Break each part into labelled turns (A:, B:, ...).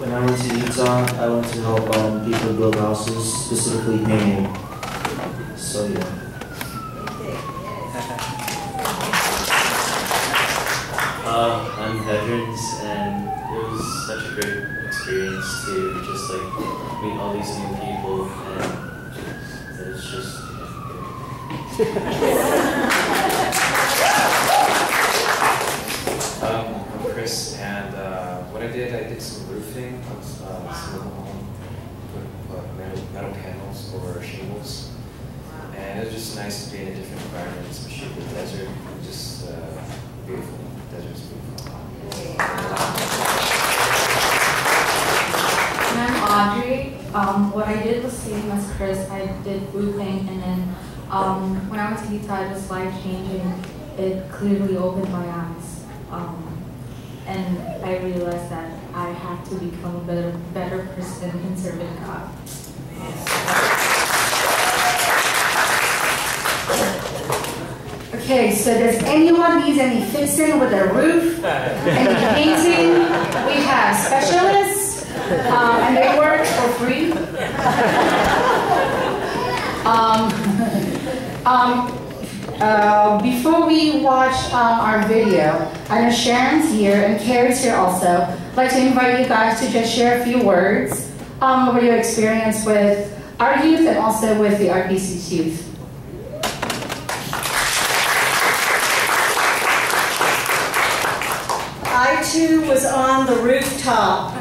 A: When I went to Utah, I went to help people build houses, specifically painting. So yeah.
B: I'm veterans, and it was such a great experience to just like meet all these new people, and it's just
C: I'm Chris, and what I did some roofing on some of the home, put metal panels over shingles, and it was just nice to be in a different environment, especially the desert. Just beautiful. Desert's beautiful.
D: And I'm Audrey. What I did was same as Chris. I did roofing, and then when I went to Utah, it was life-changing. It clearly opened my eyes. And I realized that I have to become a better person in serving God.
E: Okay, so does anyone need any fixing with their roof? Any painting? We have specialists, and they work for free. Before we watch our video, I know Sharon's here and Carrie's here also. I'd like to invite you guys to just share a few words about your experience with our youth and also with the RPC's youth.
F: I too was on the rooftop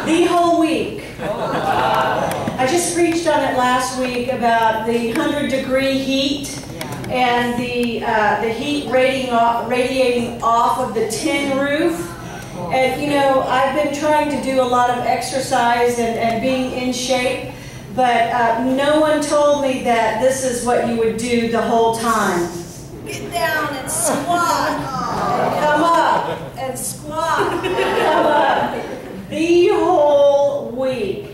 F: the whole week. I just preached on it last week about the 100-degree heat and the heat radiating off of the tin roof. And you know, I've been trying to do a lot of exercise and being in shape, but no one told me that this is what you would do the whole time. Get down and squat. Come up and squat. Come up. The whole week.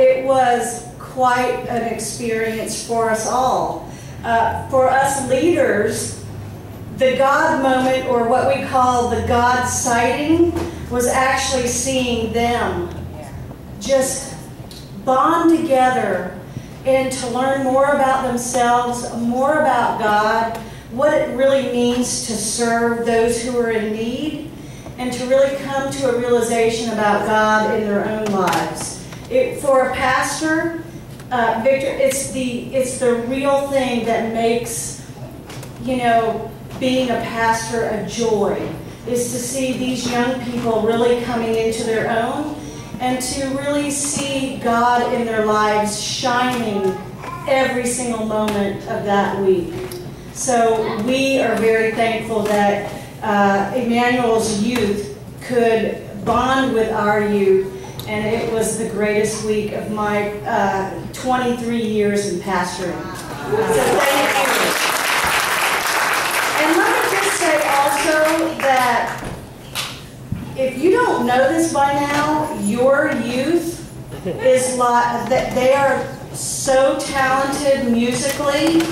F: It was quite an experience for us all. For us leaders, the God moment, or what we call the God sighting, was actually seeing them just bond together and to learn more about themselves, more about God, what it really means to serve those who are in need, and to really come to a realization about God in their own lives. For a pastor, Victor, it's the real thing that makes, you know, being a pastor a joy, is to see these young people really coming into their own and to really see God in their lives shining every single moment of that week. So we are very thankful that Emmanuel's youth could bond with our youth, and it was the greatest week of my 23 years in pastoring. So thank you. And let me just say also that if you don't know this by now, your youth is like, they are so talented musically.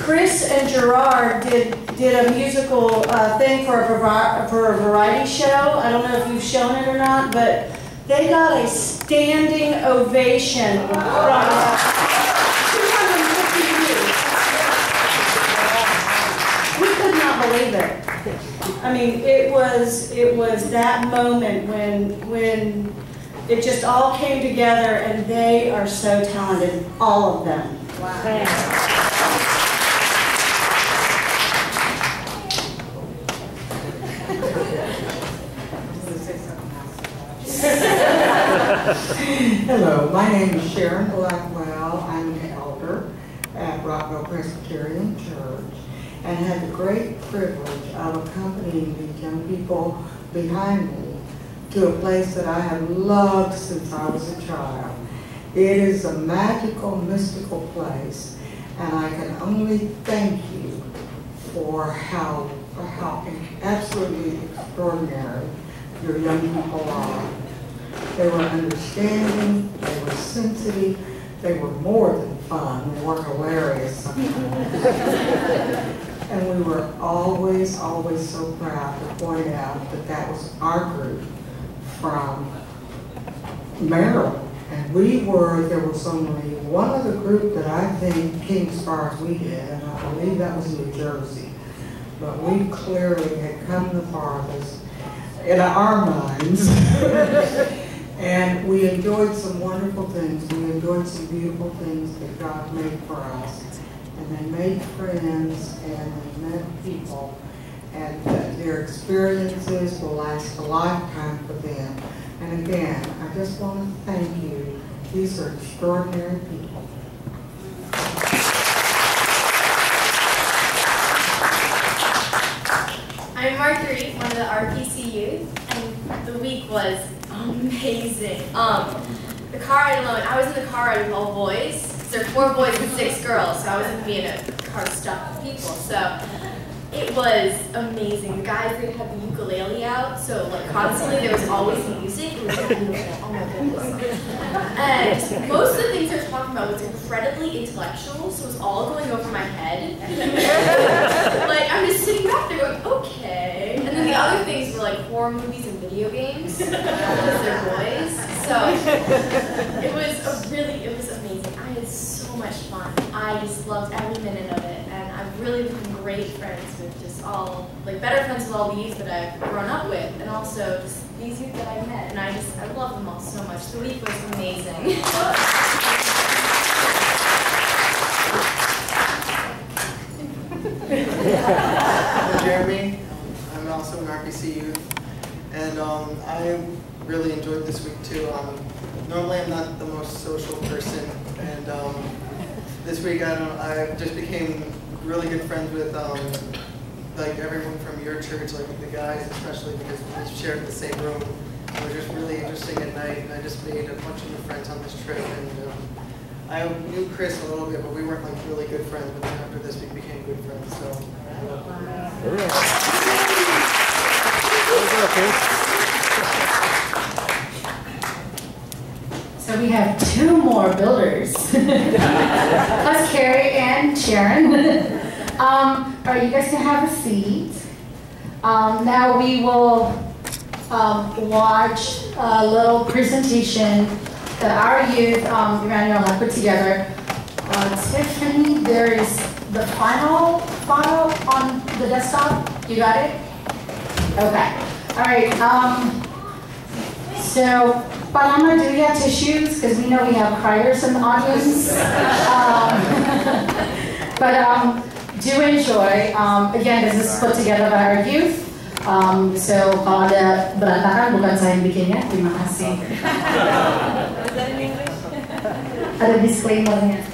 F: Chris and Gerard did a musical thing for a variety show. I don't know if you've shown it or not, but they got a standing ovation from 250 youth. We could not believe it. I mean, it was that moment when it just all came together, and they are so talented, all of them. Wow.
G: Hello, my name is Sharon Blackwell. I'm an elder at Rockville Presbyterian Church and had the great privilege of accompanying these young people behind me to a place that I have loved since I was a child. It is a magical, mystical place, and I can only thank you for how absolutely extraordinary your young people are. They were understanding, they were sensitive, they were more than fun, they were hilarious sometimes. And we were always so proud to point out that that was our group from Maryland. And there was only one other group that I think came as far as we did, and I believe that was New Jersey. But we clearly had come the farthest in our minds. And we enjoyed some wonderful things. We enjoyed some beautiful things that God made for us. And they made friends and they met people. And their experiences will last a lifetime for them. And again, I just want to thank you. These are extraordinary people.
H: I'm Marguerite, one of the RPC youth, and the week was amazing. The car ride alone, I was in the car ride with all boys. There are 4 boys and 6 girls, so I wasn't being in a car stuffed with people. So it was amazing. The guys, they had the ukulele out, so like constantly there was always music. It was oh my goodness. And most of the things they were talking about was incredibly intellectual, so it was all going over my head. Like I'm just sitting back there going, okay. And then the other things were like horror movies and video games because they're boys. So it was amazing. I had so much fun. I just loved every minute of it, and I've really become great friends with just all, like better friends with all the youth that I've grown up with, and also just these youth that I met, and I love them all so much. The week was amazing.
I: I'm Jeremy. I'm also an RPC youth, and I really enjoyed this week too. Normally I'm not the most social person, and this week I just became really good friends with like everyone from your church, like the guys especially, because we shared the same room. It was just really interesting at night, and I just made a bunch of new friends on this trip. And I knew Chris a little bit, but we weren't like really good friends. But then after this, we became good friends. So.
E: So we have 2 more builders, plus Carrie and Sharon. All right, you guys can have a seat. Now we will watch a little presentation that our youth, Emmanuel, have put together. Tiffany, there is the final on the desktop. You got it? Okay. All right. So, Paloma, do we have tissues? Because we know we have criers in the audience. But do enjoy. Again, this is put together by our youth. So, kalau ada berantakan, bukan saya yang bikinnya. Terima kasih. Ada disclaimer-nya.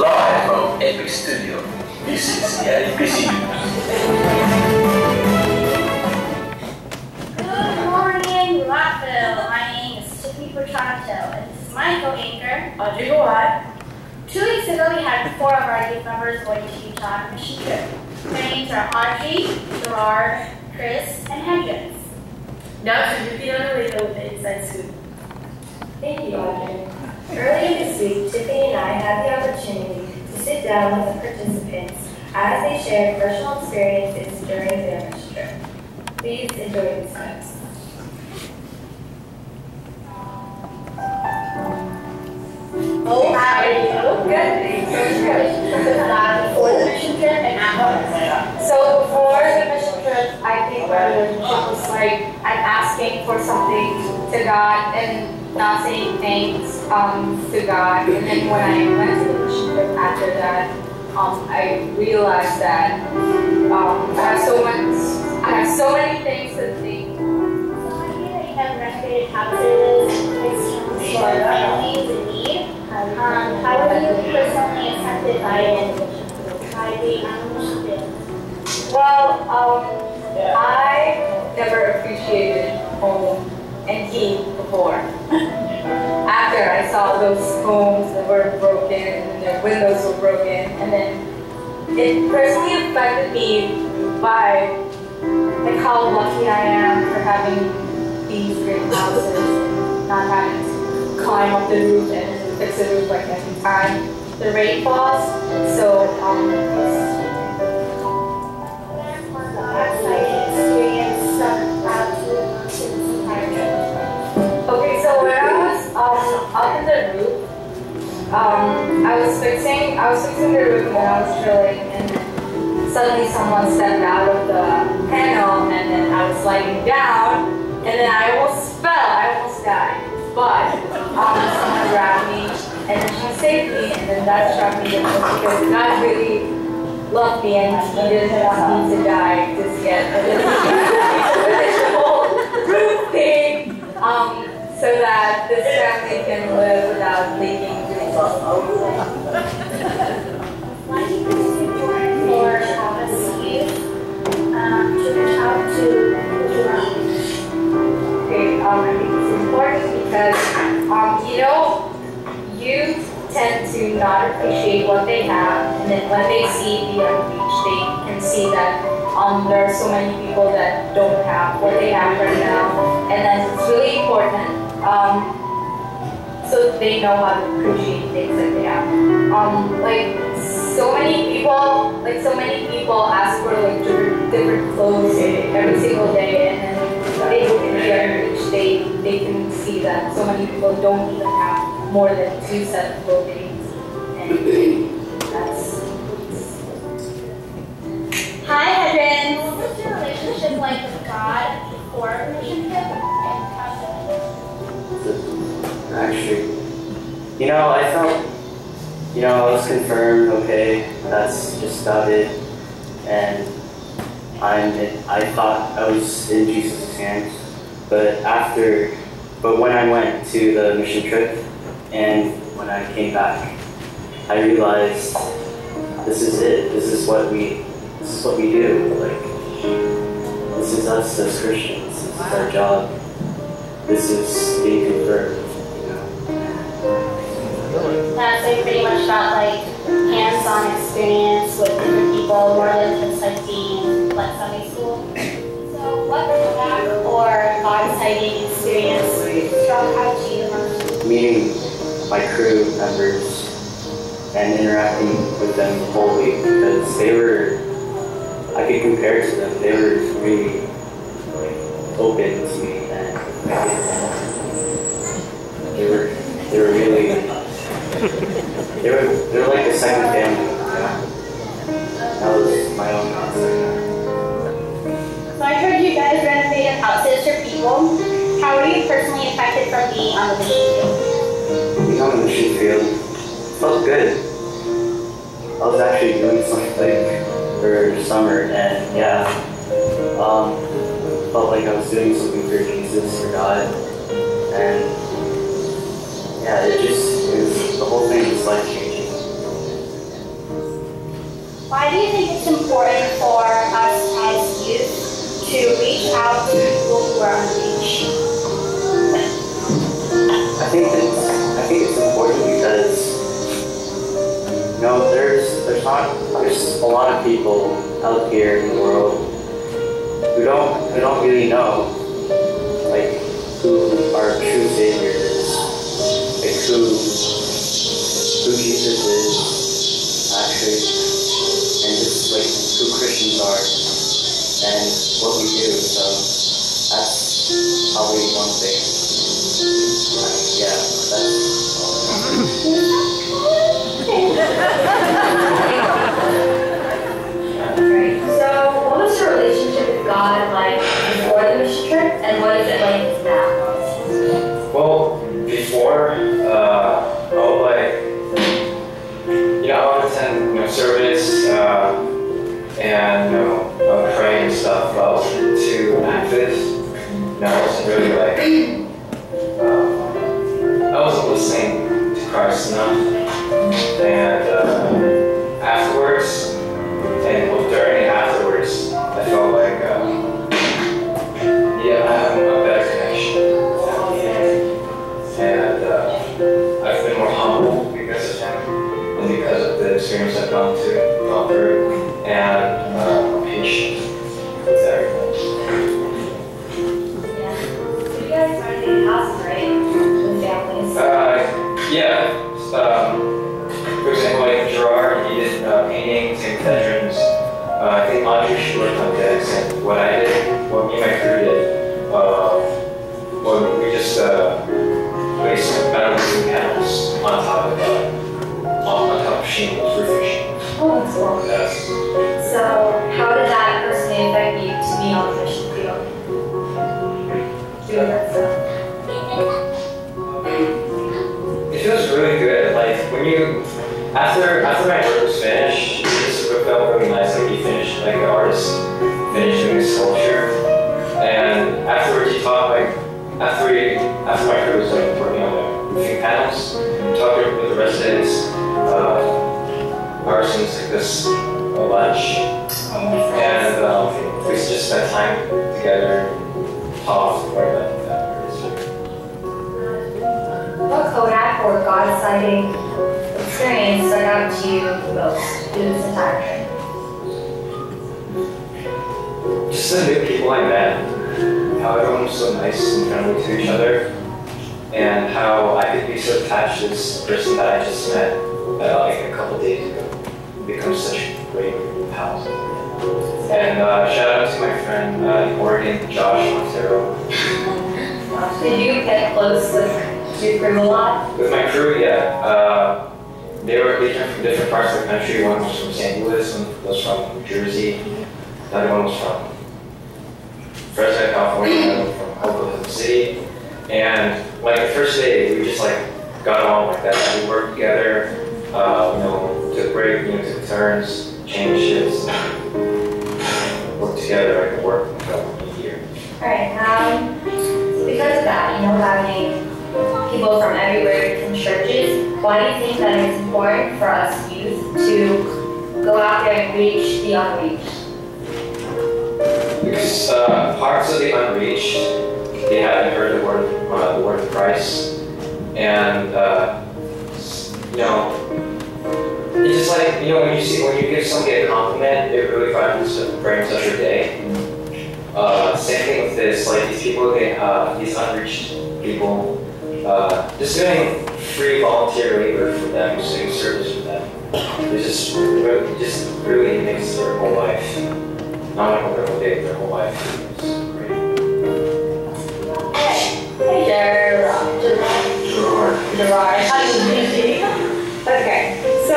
J: Live from Epic Studio, this is the EIPC.
K: Good morning, Rockville. My name is Tiffany Portanto, and this is my co-anchor, Audrey Gawad. 2 weeks ago, we had 4 of our youth members going to Utah on a mission trip. Their names are Audrey, Gerard, Chris, and Hendrix.
L: Now to repeat on the radio with the inside scoop.
K: Thank you, Audrey.
L: Earlier this week, Tiffany and I had the opportunity to sit down with the participants as they shared personal experiences during their mission trip. Please enjoy these notes.
K: Oh, how are you? Good. For the mission trip and after.
L: So before the mission trip, I think it was like I'm asking for something to God and not saying thanks to God. And then when I went to the mission trip after that, I realized that I have so many things to thank.
K: So I hear that you have renovated houses, fixed homes for families in need. How were you personally affected by it? By the mission trip?
L: Well, I never appreciated home and heat before. After I saw those homes that were broken and their windows were broken, and then it personally affected me by like how lucky I am for having these great houses and not having to climb up the roof and fix the roof like every time the rain falls. So okay, so when I was up in the roof, I was fixing the roof and I was drilling, and suddenly someone stepped out of the panel, and then I was sliding down, and then I almost fell, I almost died. But someone grabbed me, and then she saved me, and then that struck me the most because God really loved me, and He didn't want me to die just yet. The whole roof thing, so that this family can live without leaking.
K: For us youth to reach out to
L: Okay, I think it's important because, youth tend to not appreciate what they have, and then when they see the unreached, they can see that there are so many people that don't have what they have right now, and then it's really important so they know how to appreciate things that they have. So many people ask for different clothes every single day, and then they look at the unreached, they can see that so many people don't even have more than 2 sets of clothing, and that's.
K: Hi, Hedren. What was your relationship like with God before mission trip, and how's it?
B: Actually, I felt, I was confirmed, okay, that's just about it, and I thought I was in Jesus' hands, but when I went to the mission trip, and when I came back, I realized this is it, this is what we do, like, this is us as Christians, this is our job, this is being confirmed.
K: That's pretty much got hands-on experience with different people, more than just being Sunday school. So what feedback or God-sighting experience struck out to you the most?
B: Meeting my crew members and interacting with them the whole week, because I could compare to them. They were really open to me, and they were really. They were like a second family. That was my own concept.
K: So I heard you guys renovated houses for people. How were you personally affected from being on the mission field?
B: Being on the mission field felt good. I was actually doing something for summer, and felt like I was doing something for Jesus, for God, and the whole thing is life-changing.
K: Why do you think it's important for us as youth to reach out to people who are unreached?
B: I think it's important because there's a lot of people out here in the world who don't really know who our true Savior is. Who Jesus is, actually, and just who Christians are, and what we do, so that's probably one thing. That's all.
L: Great. So what was your relationship with God like before the mission trip, and what is it like now?
C: Well, before, I would attend, service, and, I would pray and stuff, but I wasn't too active. I wasn't really I wasn't listening to Christ enough. And afterwards, during and afterwards, I felt like, I have a better connection. And I've been more humble because of him, and because of the experience I've gone through, and patient with everything.
L: Yeah. So you guys started in house, right? With families?
C: Yeah. For example, like Gerard, he did paintings and veterans. I think Audrey, she worked on decks, and what I did, what me and my crew did, well, we just placed metal roofing panels on top of shingles, roofing shingles.
L: Oh, that's cool.
C: Yes.
L: So, how did that personally affect you to be on the mission field? Doing that stuff.
C: It feels really good. Like when you, after my work was finished, it just felt really nice. Like you finished, like the artist finished doing his sculpture, and afterwards you talk like after my crew was like working on the roofing panels, talking with the residents, artisans like this lunch, and we just spent time together, talk, learn about that.
L: What Kodak or God sighting experience stuck out to you the most through this entire trip?
C: Just the new people I met, how everyone was so nice and friendly to each other, and how I could be so attached to this person that I just met like a couple days ago. Become such great pals. And shout out to my friend in Oregon, Josh Montero.
L: Did you get close with your crew a lot?
C: With my crew, yeah. They came from different parts of the country. One was from St. Louis, one was from New Jersey, the other one was from Fresno, California, the other one from Oklahoma City. And like the first day, we just like got along like that. We worked together, took break, took turns, changed shifts, worked together like work a year.
L: Alright, because of that, having people from everywhere, different churches, why do you think that it's important for us youth to go out there and reach the unreached?
C: Because parts of the unreached, they haven't heard the word of Christ, and it's just like when you give somebody a compliment, it really brightens up your day. Same thing with this, like these people, these unreached people, just doing free volunteer labor for them, just doing service for them. It just really makes their whole life, not only their whole day, but their whole life. It's great.
L: Hey Gerard. How do you do? Okay, so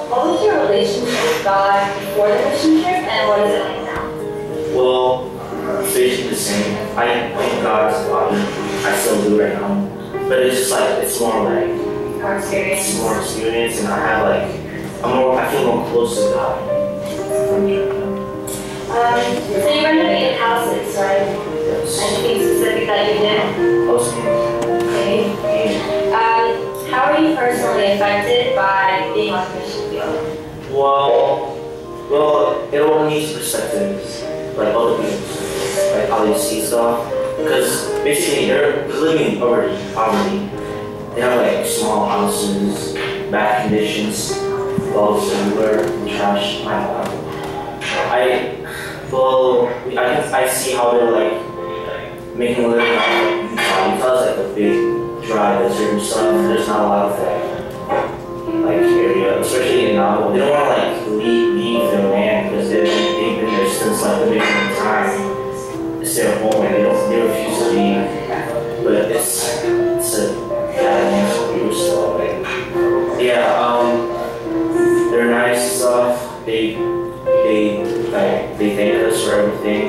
L: what was your relationship with God before the mission trip, and what is it like now?
A: Well, it's basically the same. I thank God as a father. I still do right now. But it's just like, it's more like,
L: More experience.
A: it's more experience, and I feel more close to God.
L: So you renovated houses, right?
A: Yes.
L: Anything specific that you did? Okay. How are you personally affected by being on the mission field?
A: Well, it all needs perspective, like other people, like how they see stuff. Because basically they're living already in poverty. They have like small houses, bad conditions, bugs everywhere, trash. I see how they're like making a living out of Utah. Utah's like a big dry desert and stuff. There's not a lot of like area, especially in Navajo. They don't want to like leave their land because they've been there since like the beginning of time. It's their home and they refuse to leave. But it's a bad news for people still. They're nice and stuff. They thank us for everything.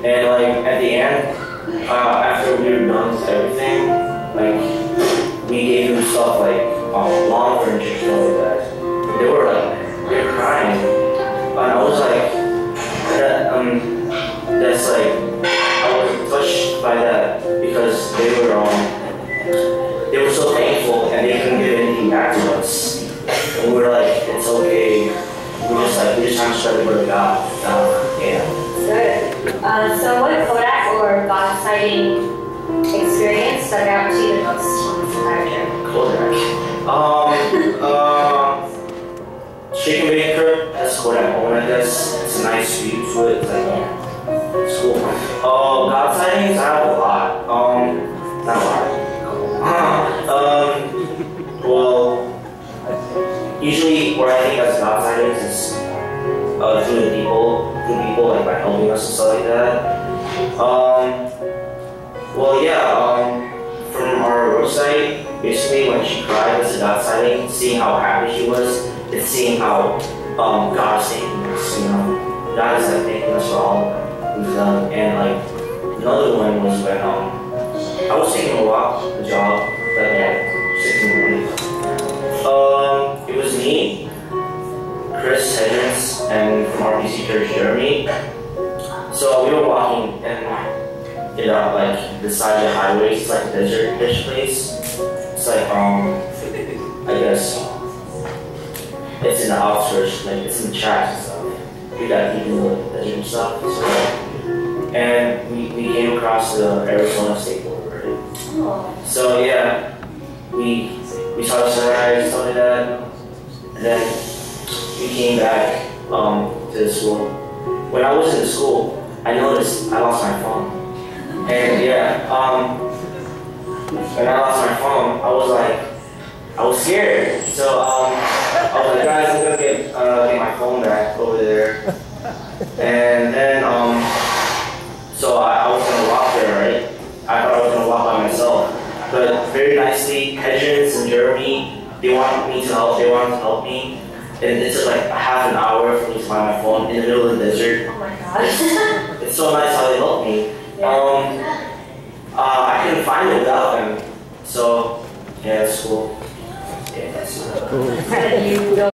A: And like at the end, after we were done with everything, like we gave them stuff like lawn furniture, stuff like that. They were crying, and I was like, that's like, I was touched by that because they were so thankful and they couldn't give anything back to us. And we were like, it's okay. We're just trying to spread the word of God.
L: Good. So what Kodak or God sighting experience stuck out to you the most on this entire trip?
A: Kodak. Chicken bacon crib, that's Kodak home, I guess. It's a nice view to it. It's cool. God sightings, I have a lot. Not a lot. through people like by helping us and stuff like that. From our roadside, basically when she cried, was a God sighting. Seeing how happy she was, and seeing how God is thanking us. You know, God is like thanking us for all we've done. And like another one was when I was taking a walk, the job, like at 6 in the morning. It was me, Chris Hedges, and from RPC Church, Jeremy. So we were walking and like the side of the highway, it's like a desert-ish place. It's like I guess it's in the outskirts, like it's in the tracks and stuff. We got people in the desert and stuff. And we came across the Arizona state border, right? So yeah, we saw the sunrise, stuff like that. And then we came back to the school. When I was in the school, I noticed I lost my phone. And yeah, when I lost my phone, I was scared. So I was like, guys, I'm gonna get my phone back over there. And then so I was gonna walk there, right? I thought I was gonna walk by myself. But very nicely, Hedges and Jeremy, they wanted me to help. They wanted to help me. And it took like half an hour for me to find my phone in the middle of the desert.
K: Oh my gosh.
A: It's so nice how they helped me. I couldn't find it without them. So, yeah, it's cool. Yeah, that's cool.